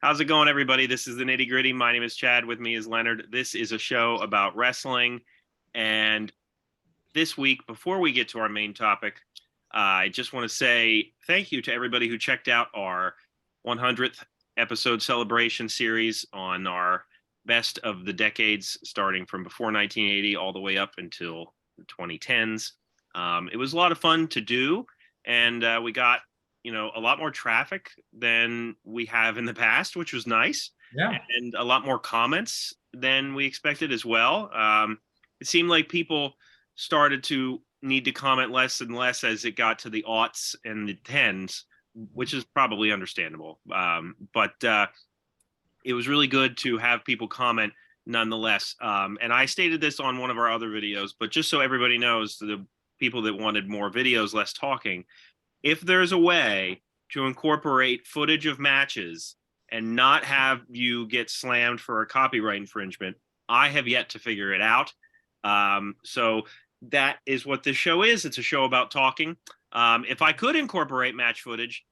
How's it going, everybody? This is the Nitty Gritty. My name is Chad. With me is Leonard. This is a show about wrestling. And this week, before we get to our main topic, I just want to say thank you to everybody who checked out our 100th episode celebration series on our best of the decades, starting from before 1980 all the way up until the 2010s. It was a lot of fun to do, and we got a lot more traffic than we have in the past, which was nice. Yeah. And a lot more comments than we expected as well. It seemed like people started to need to comment less and less as it got to the aughts and the tens, which is probably understandable. But it was really good to have people comment nonetheless. And I stated this on one of our other videos, but just so everybody knows, the people that wanted more videos, less talking, if there's a way to incorporate footage of matches and not have you get slammed for a copyright infringement, I have yet to figure it out. So that is what this show is. It's a show about talking. If I could incorporate match footage,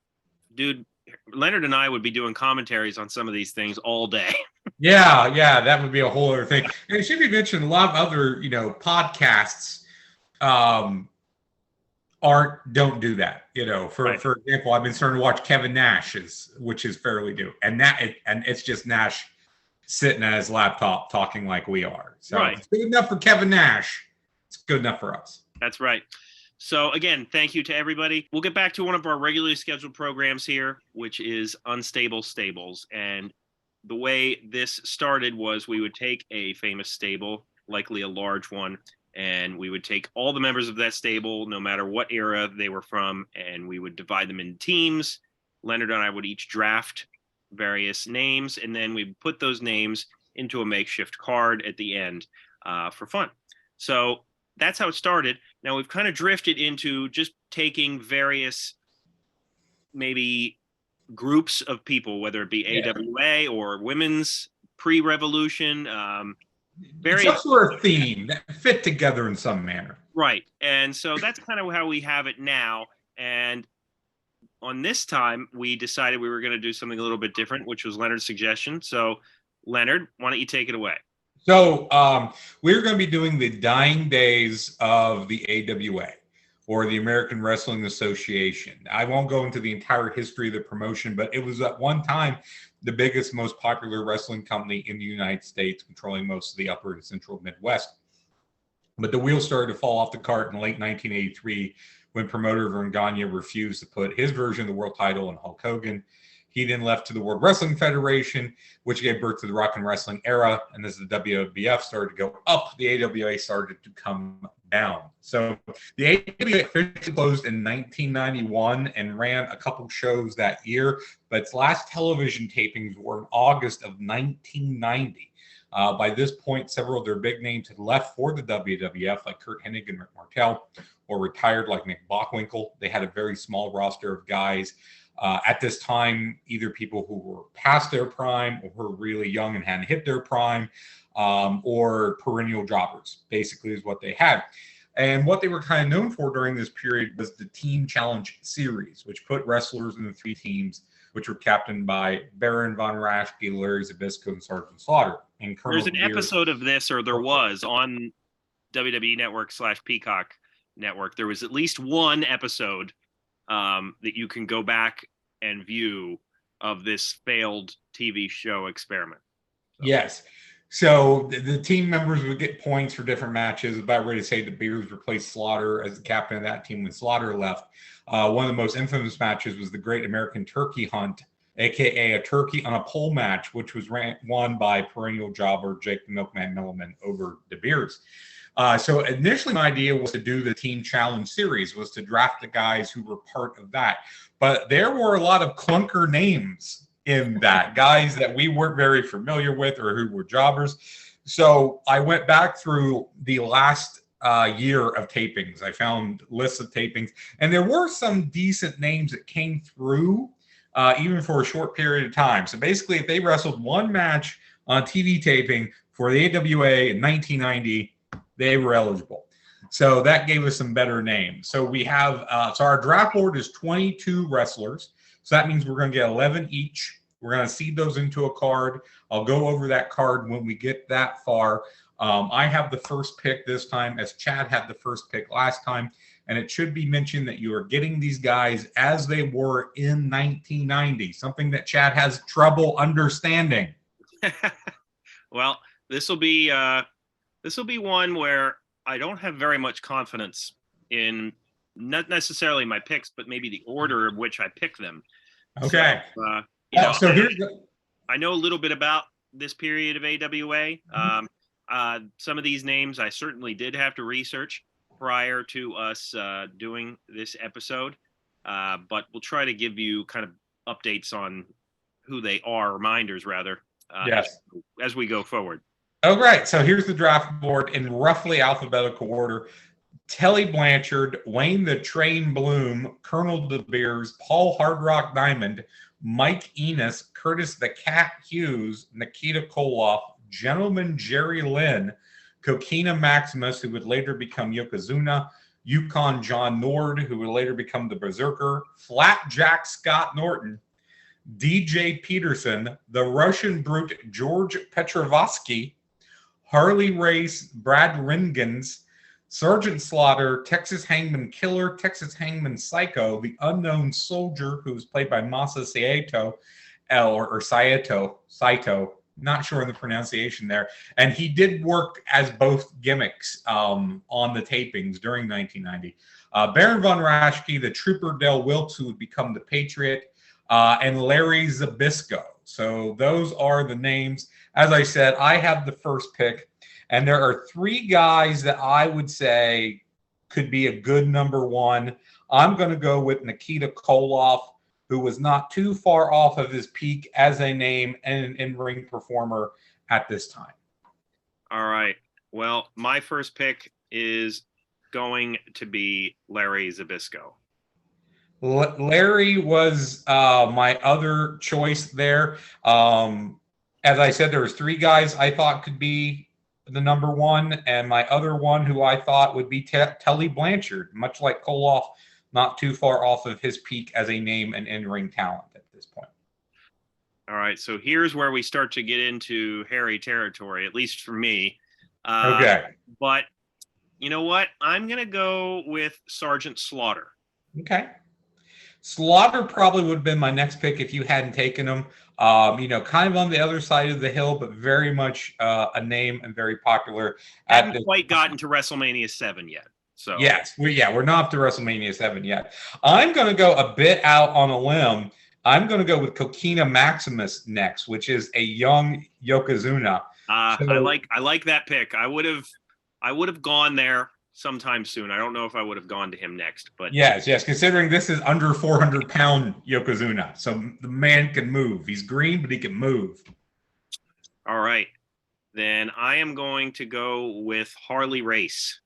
dude, Leonard and I would be doing commentaries on some of these things all day. Yeah, that would be a whole other thing. And it should be mentioned, a lot of other, podcasts don't do that. For example, I've been starting to watch Kevin Nash's, which is fairly new, and it's just Nash sitting at his laptop talking like we are. So If it's good enough for Kevin Nash, it's good enough for us. That's right. So again, thank you to everybody. We'll get back to one of our regularly scheduled programs here, which is Unstable Stables. And the way this started was we would take a famous stable, likely a large one, and we would take all the members of that stable, no matter what era they were from, and we would divide them into teams. Leonard and I would each draft various names, and then we put those names into a makeshift card at the end for fun. So that's how it started. Now we've kind of drifted into just taking various maybe groups of people, whether it be AWA or women's pre-revolution, some sort of theme that fit together in some manner. Right. And so that's kind of how we have it now. And on this time, we decided we were going to do something a little bit different, which was Leonard's suggestion. So, Leonard, why don't you take it away? So we're going to be doing the dying days of the AWA, or the American Wrestling Association. I won't go into the entire history of the promotion, but it was at one time the biggest, most popular wrestling company in the United States, controlling most of the upper and central Midwest. But the wheels started to fall off the cart in late 1983 when promoter Verne Gagne refused to put his version of the world title on Hulk Hogan. He then left to the World Wrestling Federation, which gave birth to the Rock and Wrestling era. And as the WWF started to go up, the AWA started to come down. So the AWA officially closed in 1991 and ran a couple shows that year, but its last television tapings were in August of 1990. By this point, several of their big names had left for the WWF, like Kurt Hennig and Rick Martel, or retired like Nick Bockwinkel. They had a very small roster of guys. At this time, either people who were past their prime or were really young and hadn't hit their prime, or perennial jobbers, basically is what they had. And what they were kind of known for during this period was the Team Challenge Series, which put wrestlers in the three teams, which were captained by Baron Von Raschke, Larry Zbyszko, and Sergeant Slaughter. And There's an episode of this, or there was, on WWE Network / Peacock Network. There was at least one episode that you can go back and view of this failed TV show experiment. Yes. So the team members would get points for different matches. About ready to say the Beers replaced Slaughter as the captain of that team when Slaughter left. One of the most infamous matches was the Great American Turkey Hunt, a.k.a. a turkey on a pole match, which was won by perennial jobber Jake the Milkman Milliman over De Beers. So initially my idea was to do the Team Challenge Series, was to draft the guys who were part of that. But there were a lot of clunker names in that, guys that we weren't very familiar with or who were jobbers. So I went back through the last year of tapings. I found lists of tapings, and there were some decent names that came through even for a short period of time. So basically, if they wrestled one match on TV taping for the AWA in 1990, they were eligible. So that gave us some better names. So we have, so our draft board is 22 wrestlers. So that means we're going to get 11 each. We're going to seed those into a card. I'll go over that card when we get that far. I have the first pick this time, as Chad had the first pick last time. And it should be mentioned that you are getting these guys as they were in 1990, something that Chad has trouble understanding. Well, this will be one where I don't have very much confidence in not necessarily my picks, but maybe the order of which I pick them. Okay. So, I know a little bit about this period of AWA. Some of these names I certainly did have to research prior to us doing this episode, but we'll try to give you kind of updates on who they are, reminders rather, yes, as we go forward. Oh, right. So here's the draft board in roughly alphabetical order. Tully Blanchard, Wayne the Train Bloom, Colonel De Beers, Paul Hard Rock Diamond, Mike Enos, Curtis the Cat Hughes, Nikita Koloff, Gentleman Jerry Lynn, Kokina Maximus, who would later become Yokozuna, Yukon John Nord, who would later become the Berserker, Flapjack Scott Norton, DJ Peterson, the Russian brute George Petrovsky, Harley Race, Brad Ringens, Sergeant Slaughter, Texas Hangman Killer, Texas Hangman Psycho, the Unknown Soldier, who was played by Masa Saito, or Saito, not sure of the pronunciation there. And he did work as both gimmicks on the tapings during 1990. Baron von Raschke, the Trooper Del Wilkes, who would become the Patriot, and Larry Zbyszko. So those are the names. As I said, I have the first pick, and there are three guys that I would say could be a good number one. I'm going to go with Nikita Koloff, who was not too far off of his peak as a name and an in-ring performer at this time. All right. Well, my first pick is going to be Larry Zbyszko. Larry was my other choice there. As I said, there was three guys I thought could be the number one, and my other one who I thought would be Tully Blanchard, much like Koloff, not too far off of his peak as a name and in-ring talent at this point. All right, so here's where we start to get into hairy territory, at least for me. Okay. But you know what? I'm going to go with Sergeant Slaughter. Okay. Slaughter probably would have been my next pick if you hadn't taken him. Kind of on the other side of the hill, but very much a name and very popular. Haven't quite gotten to WrestleMania 7 yet. So yes, we're not up to WrestleMania 7 yet. I'm going to go a bit out on a limb. I'm going to go with Kokina Maximus next, which is a young Yokozuna. I like that pick. I would have gone there sometime soon. I don't know if I would have gone to him next, but yes. Considering this is under 400-pound Yokozuna, so the man can move. He's green, but he can move. All right, then I am going to go with Harley Race.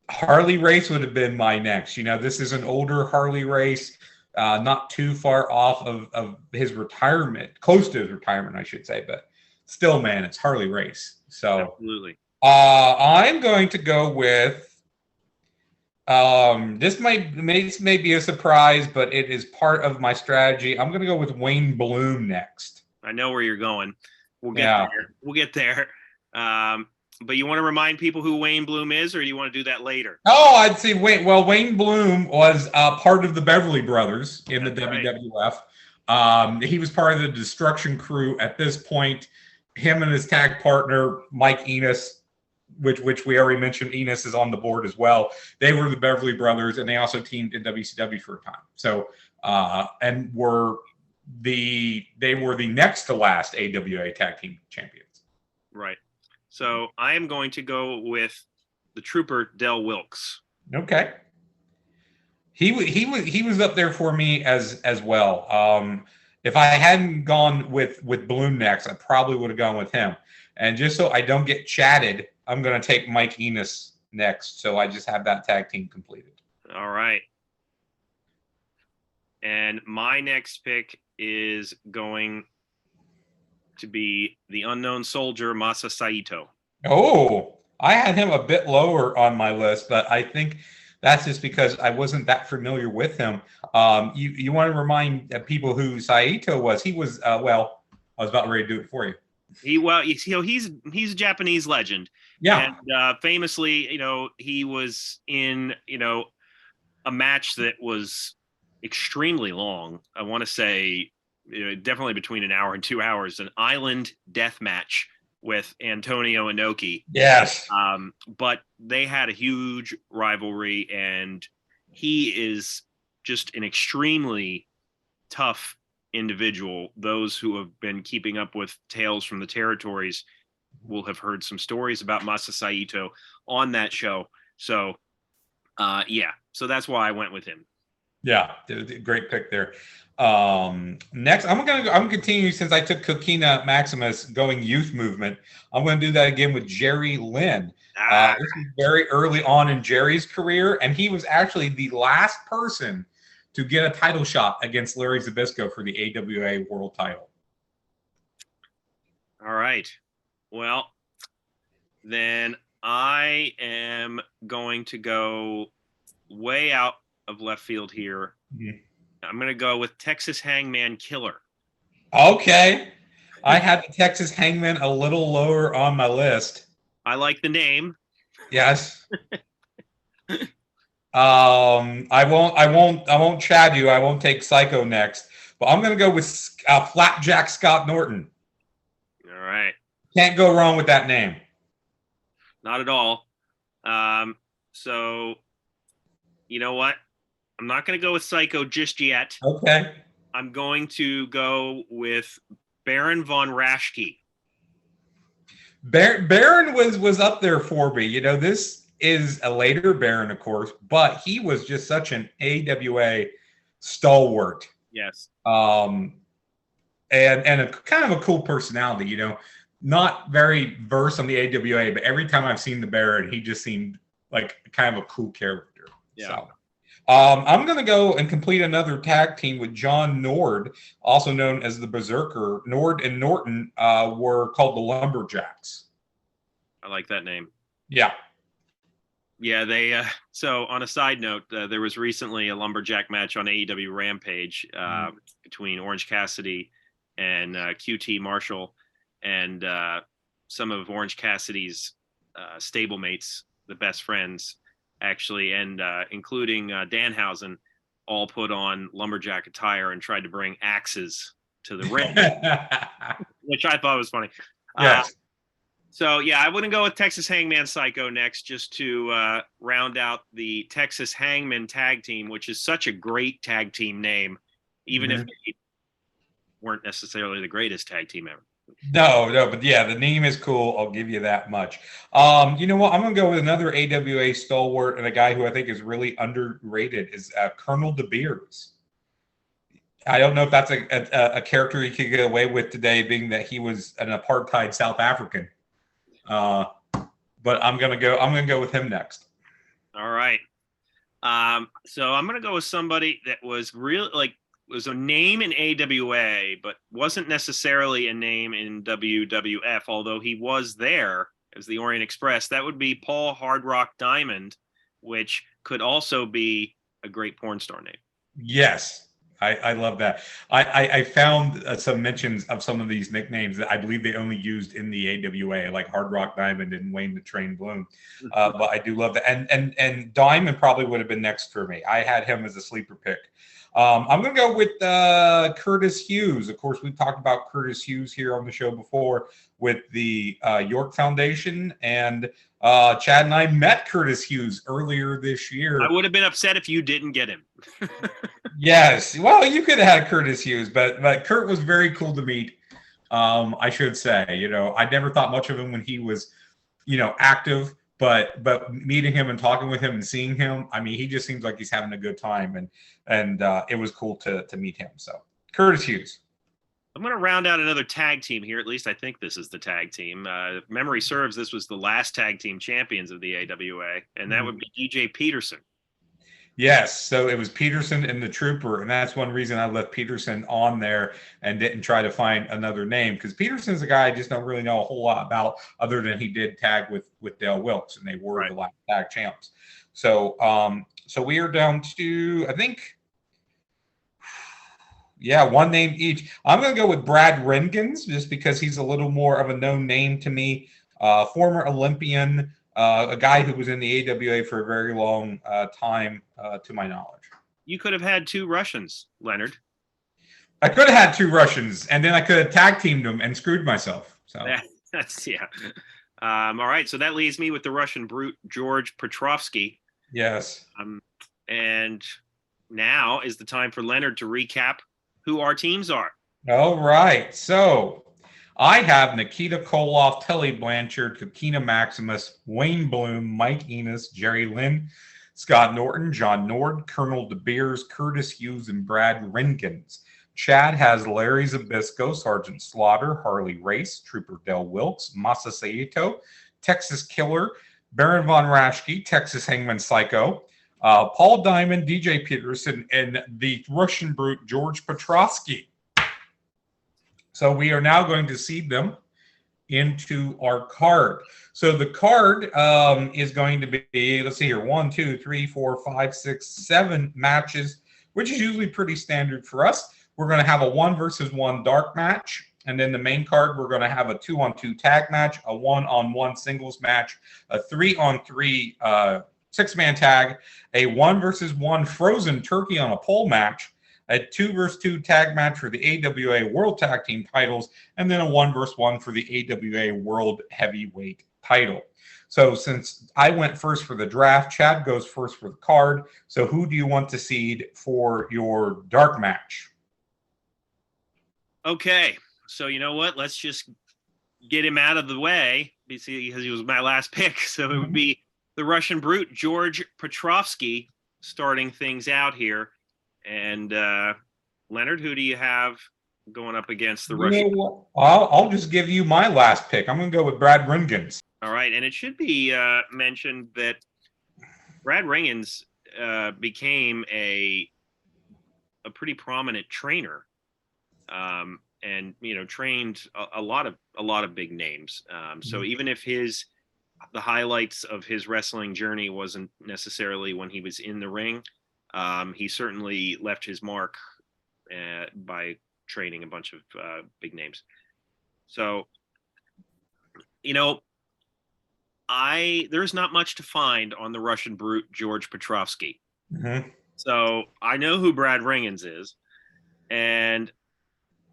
Harley Race would have been my next. This is an older Harley Race, not too far off of his retirement, close to his retirement, I should say, but still, man, it's Harley Race. So absolutely. I'm going to go with this may be a surprise, but it is part of my strategy. I'm going to go with Wayne Bloom next. I know where you're going. We'll get there. But you want to remind people who Wayne Bloom is, or do you want to do that later? Oh, I'd say Wayne Bloom was part of the Beverly Brothers in the WWF. Right. He was part of the Destruction Crew at this point. Him and his tag partner, Mike Enos, which we already mentioned, Enos is on the board as well. They were the Beverly Brothers, and they also teamed in WCW for a time. So, and they were the next to last AWA Tag Team Champions. Right. So I am going to go with the Trooper Del Wilkes. Okay. He was up there for me as well. If I hadn't gone with Bloom next, I probably would have gone with him. And just so I don't get chatted, I'm going to take Mike Enos next. So I just have that tag team completed. All right. And my next pick is going to be the Unknown Soldier, Masa Saito. Oh, I had him a bit lower on my list, but I think That's just because I wasn't that familiar with him. You want to remind people who Saito was? He was well. I was about ready to do it for you. He's a Japanese legend. Yeah. And famously, he was in a match that was extremely long. I want to say definitely between an hour and 2 hours, an island death match with Antonio Inoki. Yes. But they had a huge rivalry, and he is just an extremely tough individual. Those who have been keeping up with Tales from the Territories will have heard some stories about Masa Saito on that show. So, so that's why I went with him. Yeah, great pick there. Next, I'm gonna continue since I took Kokina Maximus going youth movement. I'm gonna do that again with Jerry Lynn. This is very early on in Jerry's career, and he was actually the last person to get a title shot against Larry Zbyszko for the AWA World Title. All right. Well, then I am going to go way out of left field here. Mm-hmm. I'm going to go with Texas Hangman Killer. Okay. I had the Texas Hangman a little lower on my list. I like the name. Yes. I won't chad you. I won't take Psycho next, but I'm going to go with Flapjack Scott Norton. All right. Can't go wrong with that name. Not at all. So you know what? I'm not going to go with Psycho just yet. Okay. I'm going to go with Baron von Raschke. Baron was up there for me. This is a later Baron, of course, but he was just such an AWA stalwart. Yes. And a kind of a cool personality, not very versed on the AWA, but every time I've seen the Baron, he just seemed like kind of a cool character. Yeah. So, I'm going to go and complete another tag team with John Nord, also known as the Berserker. Nord and Norton were called the Lumberjacks. I like that name. Yeah. Yeah, they. So on a side note, there was recently a lumberjack match on AEW Rampage between Orange Cassidy and QT Marshall, and some of Orange Cassidy's stablemates, the best friends, actually, and including Danhausen, all put on lumberjack attire and tried to bring axes to the ring, which I thought was funny. Yes. So, yeah, I wouldn't go with Texas Hangman Psycho next, just to round out the Texas Hangman tag team, which is such a great tag team name, even if they weren't necessarily the greatest tag team ever. No, but yeah, the name is cool. I'll give you that much. You know what? I'm going to go with another AWA stalwart and a guy who I think is really underrated is Colonel De Beers. I don't know if that's a character you could get away with today, being that he was an apartheid South African. But I'm gonna go with him next. All right. So I'm gonna go with somebody that was was a name in AWA, but wasn't necessarily a name in WWF, although he was there as the Orient Express. That would be Paul Hard Rock Diamond, which could also be a great porn star name. Yes. I love that. I found some mentions of some of these nicknames that I believe they only used in the AWA, like Hard Rock Diamond and Wayne the Train Bloom. But I do love that. And Diamond probably would have been next for me. I had him as a sleeper pick. I'm going to go with Curtis Hughes. Of course, we've talked about Curtis Hughes here on the show before with the York Foundation. And Chad and I met Curtis Hughes earlier this year. I would have been upset if you didn't get him. Yes. Well, you could have had Curtis Hughes, but Kurt was very cool to meet. I should say, I never thought much of him when he was, active, but meeting him and talking with him and seeing him, I mean, he just seems like he's having a good time, and it was cool to meet him. So Curtis Hughes. I'm going to round out another tag team here. At least I think this is the tag team. If memory serves, this was the last tag team champions of the AWA, and that would be DJ Peterson. Yes, so it was Peterson and the Trooper, and that's one reason I left Peterson on there and didn't try to find another name, because Peterson's a guy I just don't really know a whole lot about, other than he did tag with Dale Wilkes, and they were the last tag champs. So So we are down to, I think, yeah, one name each. I'm going to go with Brad Rengans just because he's a little more of a known name to me. Former Olympian, a guy who was in the AWA for a very long time, to my knowledge. You could have had 2 Russians, Leonard. I could have had 2 Russians, and then I could have tag teamed them and screwed myself. So That's yeah. All right, so that leaves me with the Russian brute George Petrovsky. Yes. And now is the time for Leonard to recap who our teams are. All right. So I have Nikita Koloff, Tully Blanchard, Kokina Maximus, Wayne Bloom, Mike Enos, Jerry Lynn, Scott Norton, John Nord, Colonel De Beers, Curtis Hughes, and Brad Renkins. Chad has Larry Zabisco, Sergeant Slaughter, Harley Race, Trooper Del Wilkes, Masa Saito, Texas Killer, Baron Von Raschke, Texas Hangman Psycho, Paul Diamond, DJ Peterson, and the Russian brute George Petrovsky. So we are now going to seed them into our card. So the card is going to be, let's see here, 1, 2, 3, 4, 5, 6, 7 matches, which is usually pretty standard for us. We're going to have a 1 versus 1 dark match. And then the main card, we're going to have a 2-on-2 tag match, a 1-on-1 singles match, a 3-on-3 6-man tag, a 1 versus 1 frozen turkey on a pole match, a 2 versus 2 tag match for the AWA World Tag Team titles, and then a 1 versus 1 for the AWA World Heavyweight title. So since I went first for the draft, Chad goes first for the card. So who do you want to seed for your dark match? Okay, so you know what? Let's just get him out of the way because he was my last pick. So it would be the Russian brute George Petrovsky starting things out here. And Leonard, who do you have going up against the Russian? I'll just give you my last pick. I'm going to go with Brad Rengans. All right, and it should be mentioned that Brad Rengans became a pretty prominent trainer, and trained a lot of big names. So even if the highlights of his wrestling journey wasn't necessarily when he was in the ring, he certainly left his mark by training a bunch of big names. So, there's not much to find on the Russian brute George Petrovsky. So I know who Brad Rengans is, and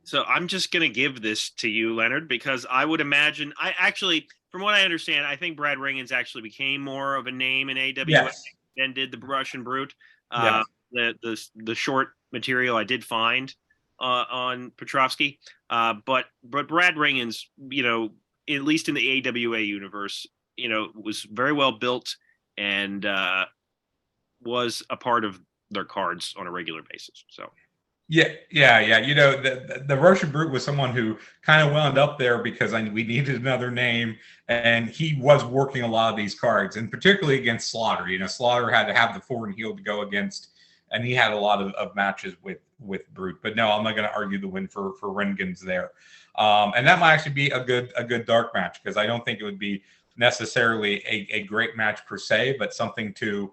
so I'm just going to give this to you, Leonard, because I would imagine from what I understand, I think Brad Rengans actually became more of a name in AWA than did the Russian brute. The short material I did find on Petrovsky, but Brad Rengans, at least in the AWA universe, was very well built and was a part of their cards on a regular basis. So. Yeah. The Russian brute was someone who kind of wound up there because we needed another name, and he was working a lot of these cards, and particularly against Slaughter. Slaughter had to have the forward and heel to go against, and he had a lot of matches with Brute. But no, I'm not going to argue the win for Rengans there. And that might actually be a good dark match, because I don't think it would be necessarily a great match per se, but something to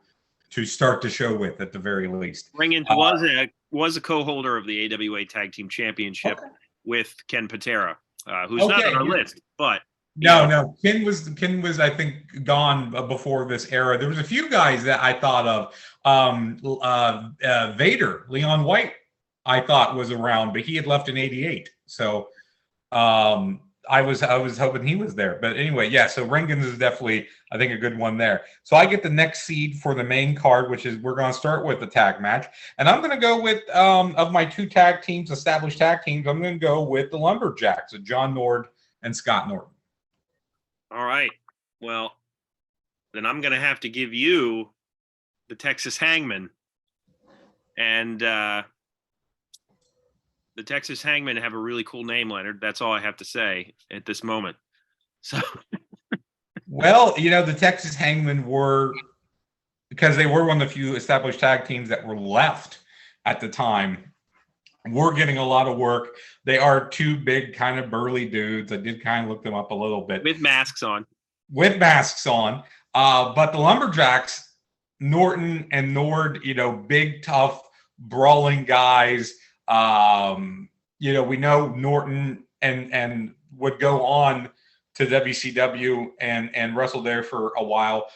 start the show with at the very least. Rengans was a co-holder of the AWA Tag Team Championship with Ken Patera, who's not on our list, but no, Ken was I think gone before this era. There was a few guys that I thought of. Vader, Leon White, I thought was around, but he had left in '88. So I was hoping he was there. But anyway, so Rengans is definitely, I think, a good one there. So I get the next seed for the main card, which is we're going to start with the tag match. And I'm going to go with, of my 2 established tag teams, I'm going to go with the Lumberjacks, John Nord and Scott Norton. All right. Well, then I'm going to have to give you the Texas Hangman. And the Texas Hangmen have a really cool name, Leonard. That's all I have to say at this moment. So, well, the Texas Hangmen were, because they were one of the few established tag teams that were left at the time, were getting a lot of work. They are 2 big, kind of burly dudes. I did kind of look them up a little bit. With masks on. But the Lumberjacks, Norton and Nord, big, tough, brawling guys. We know Norton and would go on to WCW and wrestle there for a while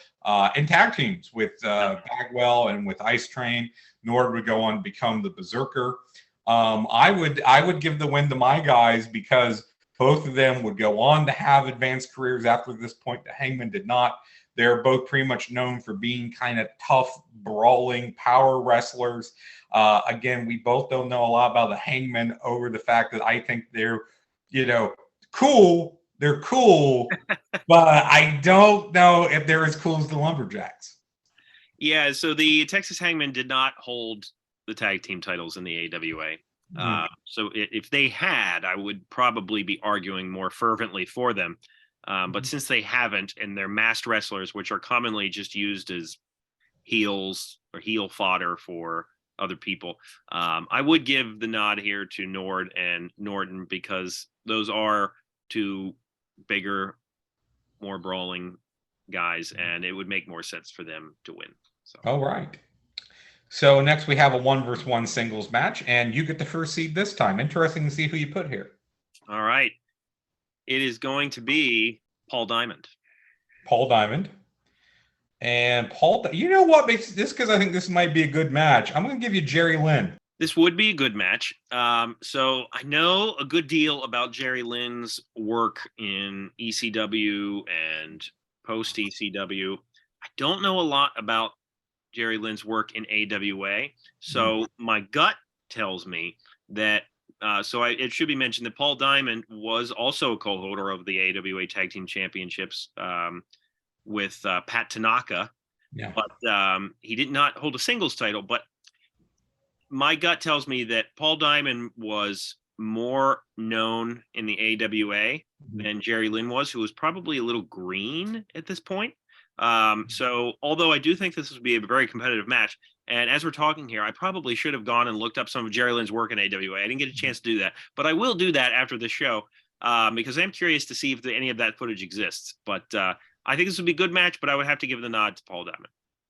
in tag teams with Bagwell and with Ice Train. Nord would go on to become the Berserker. I would give the win to my guys because both of them would go on to have advanced careers after this point. The Hangman did not. They're both pretty much known for being kind of tough, brawling power wrestlers. Again, we both don't know a lot about the Hangman over the fact that I think they're, cool. They're cool, but I don't know if they're as cool as the Lumberjacks. Yeah, so the Texas Hangman did not hold the tag team titles in the AWA. So if they had, I would probably be arguing more fervently for them. But since they haven't, and they're masked wrestlers, which are commonly just used as heels or heel fodder for other people, I would give the nod here to Nord and Norton because those are two bigger, more brawling guys, and it would make more sense for them to win. So. All right. So next we have a 1-versus-1 singles match, and you get the first seed this time. Interesting to see who you put here. All right. It is going to be Paul Diamond. Paul Diamond. And Paul, you know what makes this, because I think this might be a good match. I'm going to give you Jerry Lynn. This would be a good match. So I know a good deal about Jerry Lynn's work in ECW and post ECW. I don't know a lot about Jerry Lynn's work in AWA. So my gut tells me that it should be mentioned that Paul Diamond was also a co-holder of the AWA Tag Team Championships with Pat Tanaka. Yeah. But he did not hold a singles title. But my gut tells me that Paul Diamond was more known in the AWA than Jerry Lynn was, who was probably a little green at this point. So although I do think this would be a very competitive match, and as we're talking here, I probably should have gone and looked up some of Jerry Lynn's work in AWA. I didn't get a chance to do that, but I will do that after the show because I'm curious to see if any of that footage exists. But I think this would be a good match, but I would have to give the nod to Paul Diamond.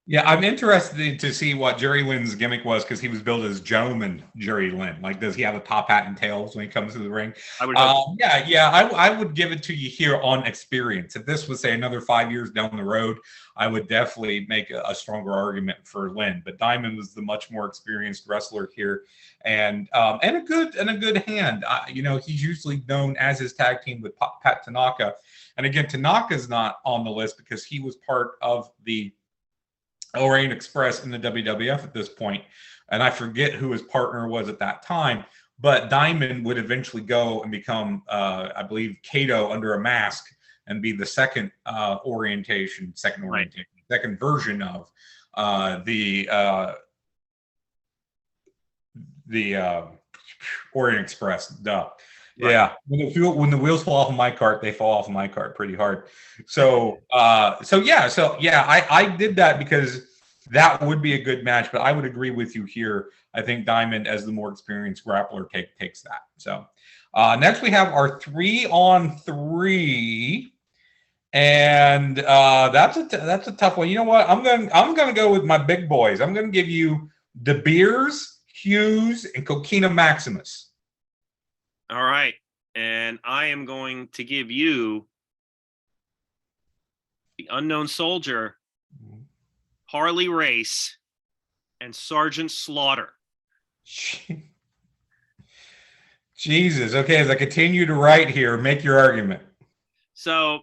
Yeah, I'm interested to see what Jerry Lynn's gimmick was because he was billed as Joeman Jerry Lynn. Like, does he have a top hat and tails when he comes to the ring? I would. I would give it to you here on experience. If this was, say, another 5 years down the road, I would definitely make a stronger argument for Lynn. But Diamond was the much more experienced wrestler here, and a good hand. He's usually known as his tag team with Pat Tanaka, and again, Tanaka's not on the list because he was part of the Orient Express in the WWF at this point, and I forget who his partner was at that time, but Diamond would eventually go and become, I believe, Kato under a mask and be the second version of the Orient Express. Duh. Right. Yeah, when the wheels fall off of my cart, they fall off of my cart pretty hard. So I did that because that would be a good match. But I would agree with you here. I think Diamond, as the more experienced grappler, takes that. So next we have our 3-on-3, and that's a tough one. You know what? I'm gonna go with my big boys. I'm gonna give you De Beers, Hughes, and Coquina Maximus. All right. And I am going to give you the Unknown Soldier, Harley Race, and Sergeant Slaughter. Jesus. Okay, as I continue to write here, make your argument. So,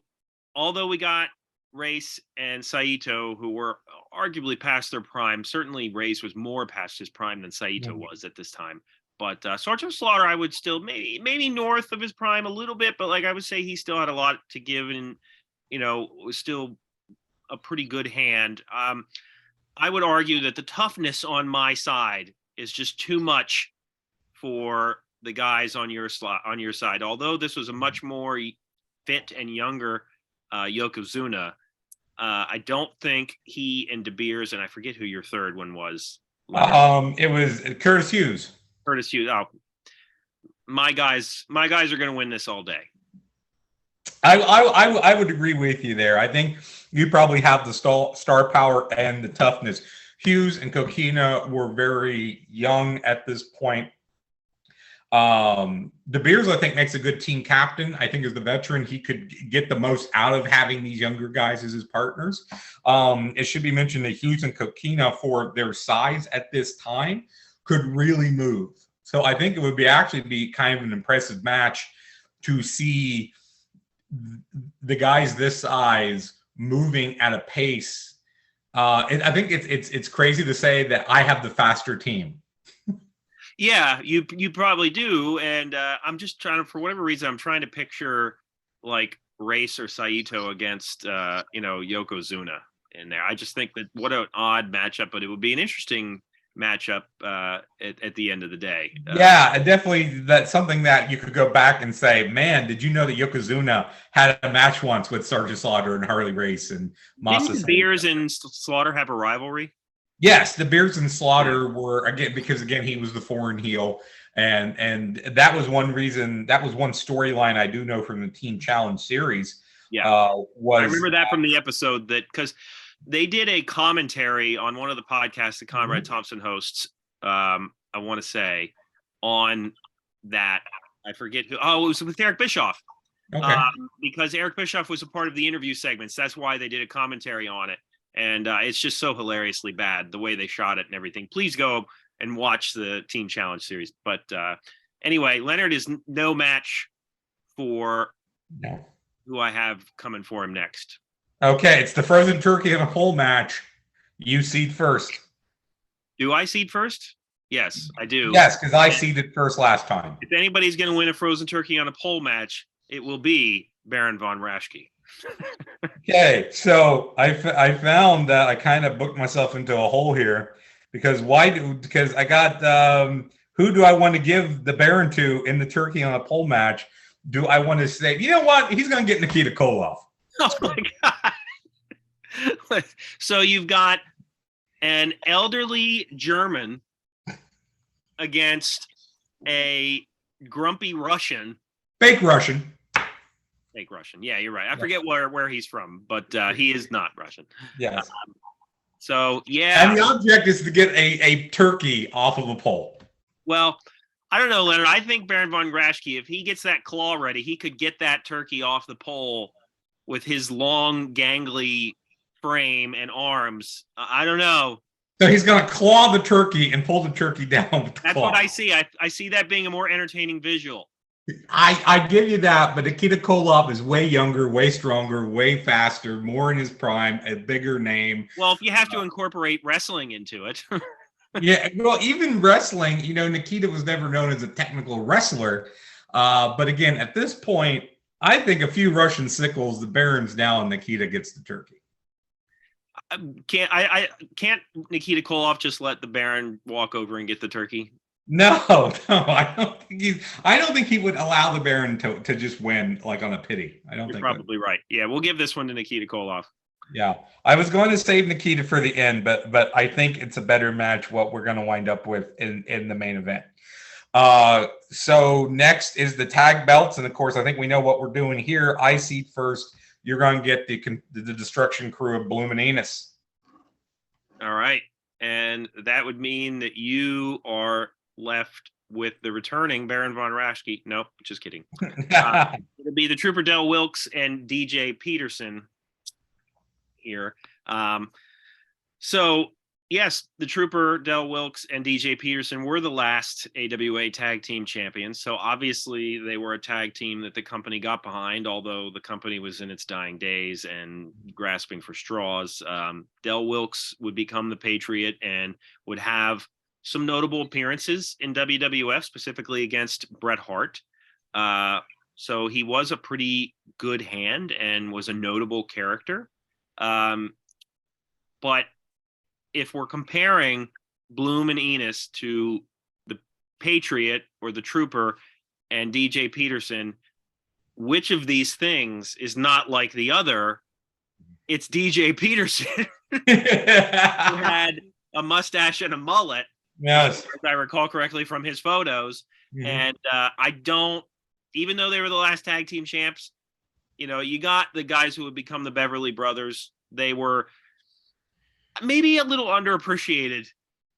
although we got Race and Saito, who were arguably past their prime, certainly Race was more past his prime than Saito was at this time. But Sergeant Slaughter, I would still maybe north of his prime a little bit, but I would say he still had a lot to give, and was still a pretty good hand. I would argue that the toughness on my side is just too much for the guys on your side. Although this was a much more fit and younger Yokozuna, I don't think he and De Beers, and I forget who your third one was. It was Curtis Hughes. Curtis Hughes. Oh, my guys are going to win this all day. I would agree with you there. I think you probably have the star power and the toughness. Hughes and Kokina were very young at this point. De Beers, I think, makes a good team captain. I think as the veteran, he could get the most out of having these younger guys as his partners. It should be mentioned that Hughes and Kokina, for their size at this time, could really move. So I think it would actually be kind of an impressive match to see the guys this size moving at a pace. I think it's crazy to say that I have the faster team. Yeah, you probably do, and I'm just trying to, for whatever reason, I'm trying to picture like Race or Saito against Yokozuna in there. I just think that what an odd matchup, but it would be an interesting matchup at the end of the day. Yeah, definitely. That's something that you could go back and say, man, did you know that Yokozuna had a match once with Sergeant Slaughter and Harley Race and Masa? Didn't Beers and Slaughter have a rivalry? Yes, the Beers and Slaughter were, again, because again he was the foreign heel, and that was one reason. That was one storyline I do know from the Team Challenge series. Yeah, I remember that from the episode, that because they did a commentary on one of the podcasts that Conrad Thompson hosts. I want to say on that, I forget who. Oh, it was with Eric Bischoff. Okay. Because Eric Bischoff was a part of the interview segments. That's why they did a commentary on it. And it's just so hilariously bad, the way they shot it and everything. Please go and watch the Team Challenge series. But anyway, Leonard is no match for who I have coming for him next. Okay, it's the frozen turkey in a pole match. You seed first. Do I seed first? Yes, I do. Yes, because I seeded first last time. If anybody's going to win a frozen turkey on a pole match, it will be Baron von Raschke. Okay, so I found that I kind of booked myself into a hole here because I got who do I want to give the Baron to in the turkey on a pole match? Do I want to say, you know what? He's going to get Nikita Koloff. Oh my God. So you've got an elderly German against a grumpy Russian. Fake Russian. Fake Russian. Yeah, you're right. I forget where he's from, but he is not Russian. Yes. So, yeah. And the object is to get a turkey off of a pole. Well, I don't know, Leonard. I think Baron von Raschke, if he gets that claw ready, he could get that turkey off the pole with his long, gangly frame and arms. I don't know. So he's going to claw the turkey and pull the turkey down with the That's claw. what I see. I see that being a more entertaining visual. I give you that, but Nikita Koloff is way younger, way stronger, way faster, more in his prime, a bigger name. Well, if you have to incorporate wrestling into it. Yeah, well, even wrestling, Nikita was never known as a technical wrestler. But again, at this point, I think a few Russian sickles, the Baron's down, Nikita gets the turkey. Can't Nikita Koloff just let the Baron walk over and get the turkey? No, I don't think he would allow the Baron to just win like on a pity. You're probably right. Yeah, we'll give this one to Nikita Koloff. Yeah, I was going to save Nikita for the end, but I think it's a better match what we're going to wind up with in the main event. So next is the tag belts, and of course I think we know what we're doing here. I seed first. You're going to get the Destruction Crew of Bloom and Enos. All right, and that would mean that you are left with the returning Baron von Raschke. Nope, just kidding. It'll be the Trooper Del Wilkes and DJ Peterson here. So yes, the Trooper Del Wilkes and DJ Peterson were the last AWA tag team champions. So obviously they were a tag team that the company got behind, although the company was in its dying days and grasping for straws. Del Wilkes would become the Patriot and would have some notable appearances in WWF, specifically against Bret Hart. So he was a pretty good hand and was a notable character. But if we're comparing Bloom and Enos to the Patriot or the Trooper and DJ Peterson, which of these things is not like the other? It's DJ Peterson, who had a mustache and a mullet. Yes, if I recall correctly from his photos. Mm-hmm. And I don't, even though they were the last tag team champs, You got the guys who would become the Beverly Brothers. They were maybe a little underappreciated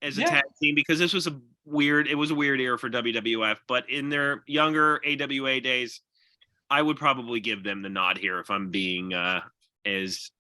as a Yeah. tag team because it was a weird era for WWF. But in their younger AWA days, I would probably give them the nod here if I'm being as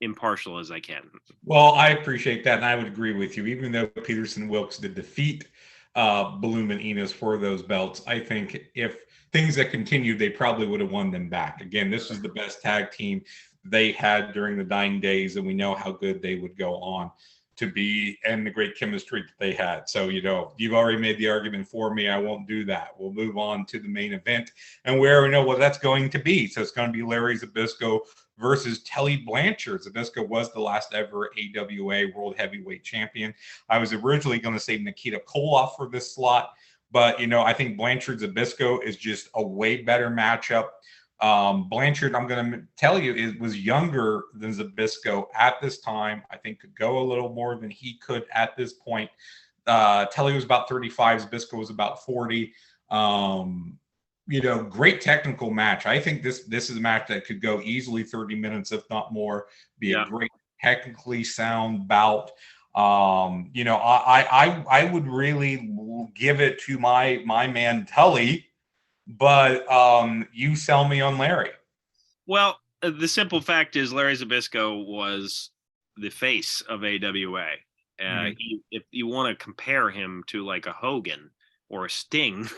impartial as I can. Well, I appreciate that, and I would agree with you. Even though Peterson Wilkes did defeat Bloom and Enos for those belts, I think if things had continued, they probably would have won them back. Again, this was the best tag team they had during the dying days, and we know how good they would go on to be and the great chemistry that they had. So, you've already made the argument for me. I won't do that. We'll move on to the main event and where we know what that's going to be. So it's going to be Larry Zbyszko versus Tully Blanchard. Zbyszko was the last ever AWA World Heavyweight Champion. I was originally going to say Nikita Koloff for this slot, but, I think Blanchard Zbyszko is just a way better matchup. Blanchard, I'm going to tell you, was younger than Zbyszko at this time. I think could go a little more than he could at this point. Tully was about 35. Zbyszko was about 40. Great technical match. I think this is a match that could go easily 30 minutes, if not more. Be a great technically sound bout. I would really give it to my man Tully. But you sell me on Larry. Well, the simple fact is Larry Zbyszko was the face of AWA. If you want to compare him to like a Hogan or a Sting,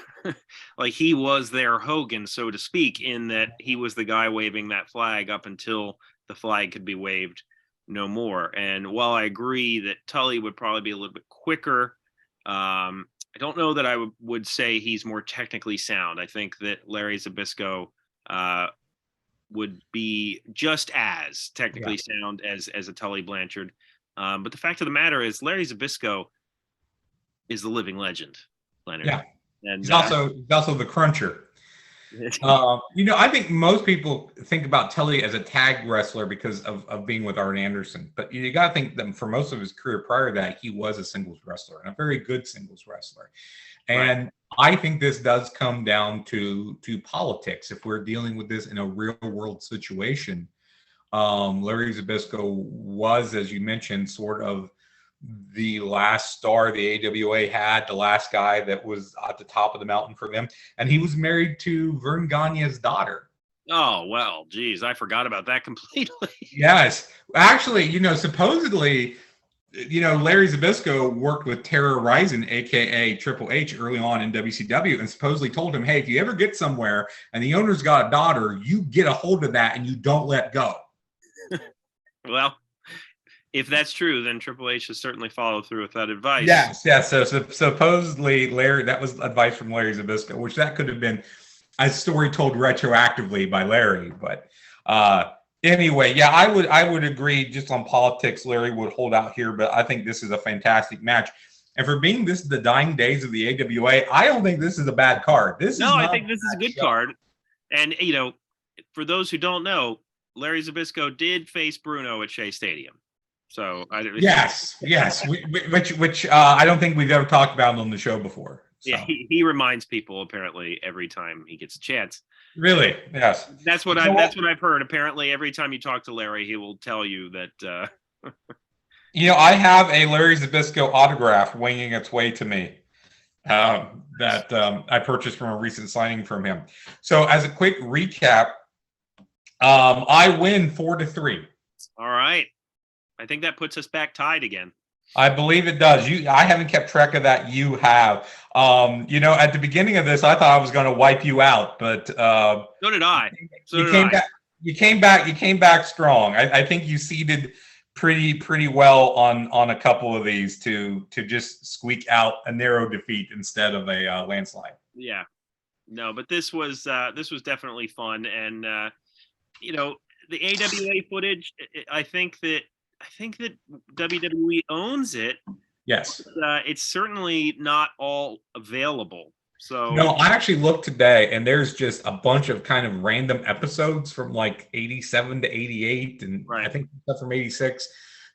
like he was their Hogan, so to speak, in that he was the guy waving that flag up until the flag could be waved no more. And while I agree that Tully would probably be a little bit quicker, I don't know that I would say he's more technically sound. I think that Larry Zbyszko would be just as technically sound as a Tully Blanchard. But the fact of the matter is Larry Zbyszko is the living legend, Leonard. Yeah. And he's also the cruncher. I think most people think about Tully as a tag wrestler because of being with Arn Anderson, but you got to think that for most of his career prior to that, he was a singles wrestler and a very good singles wrestler. And I think this does come down to politics. If we're dealing with this in a real world situation, Larry Zbyszko was, as you mentioned, sort of the last star the AWA had, the last guy that was at the top of the mountain for them. And he was married to Verne Gagne's daughter. Oh, well, geez, I forgot about that completely. Yes. Actually, supposedly, Larry Zbyszko worked with Terror Rising, a.k.a. Triple H, early on in WCW, and supposedly told him, hey, if you ever get somewhere and the owner's got a daughter, you get a hold of that and you don't let go. Well, if that's true, then Triple H has certainly followed through with that advice. Yes. So supposedly, Larry, that was advice from Larry Zbyszko, which that could have been a story told retroactively by Larry. But anyway, yeah, I would agree. Just on politics, Larry would hold out here, but I think this is a fantastic match. And for being the dying days of the AWA, I don't think this is a bad card. I think this is a good card. And for those who don't know, Larry Zbyszko did face Bruno at Shea Stadium. So yes, which I don't think we've ever talked about on the show before. So. Yeah, he reminds people apparently every time he gets a chance. Really? Yes. That's what I've heard. Apparently, every time you talk to Larry, he will tell you that. I have a Larry Zbyszko autograph winging its way to me that I purchased from a recent signing from him. So, as a quick recap, I win 4-3. All right. I think that puts us back tied again. I believe it does. I haven't kept track of that. You have. At the beginning of this, I thought I was going to wipe you out, but so did I. You came back strong. I think you seeded pretty well on a couple of these to just squeak out a narrow defeat instead of a landslide. Yeah. No, but this was definitely fun, and the AWA footage. I think that WWE owns it. Yes. It's certainly not all available. So no, I actually looked today, and there's just a bunch of kind of random episodes from like 87 to 88, and I think stuff from 86.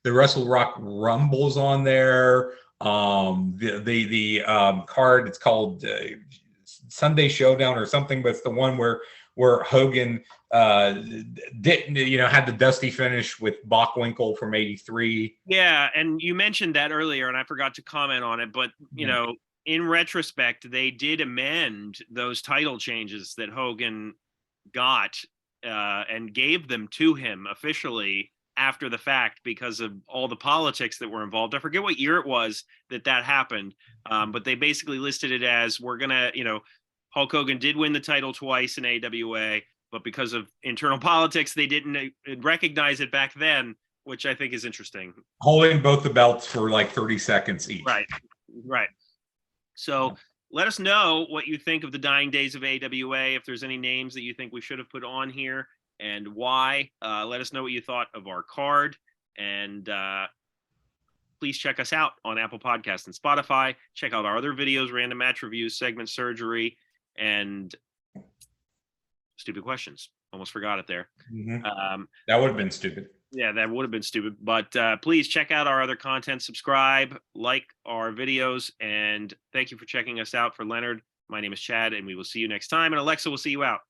The Wrestle Rock Rumble's on there. The card, it's called Sunday Showdown or something, but it's the one where where Hogan didn't, had the dusty finish with Bockwinkel from '83. Yeah, and you mentioned that earlier, and I forgot to comment on it, but in retrospect, they did amend those title changes that Hogan got and gave them to him officially after the fact because of all the politics that were involved. I forget what year it was that happened, but they basically listed it as, we're gonna, Hulk Hogan did win the title twice in AWA, but because of internal politics, they didn't recognize it back then, which I think is interesting. Holding both the belts for like 30 seconds each. Right. So let us know what you think of the dying days of AWA. If there's any names that you think we should have put on here and why. Let us know what you thought of our card. And please check us out on Apple Podcasts and Spotify. Check out our other videos, random match reviews, segment surgery, and stupid questions. Almost forgot it there. Mm-hmm. That would have been stupid. Yeah, that would have been stupid. But please check out our other content, subscribe, like our videos, and thank you for checking us out. For Leonard, my name is Chad, and we will see you next time. And Alexa will see you out.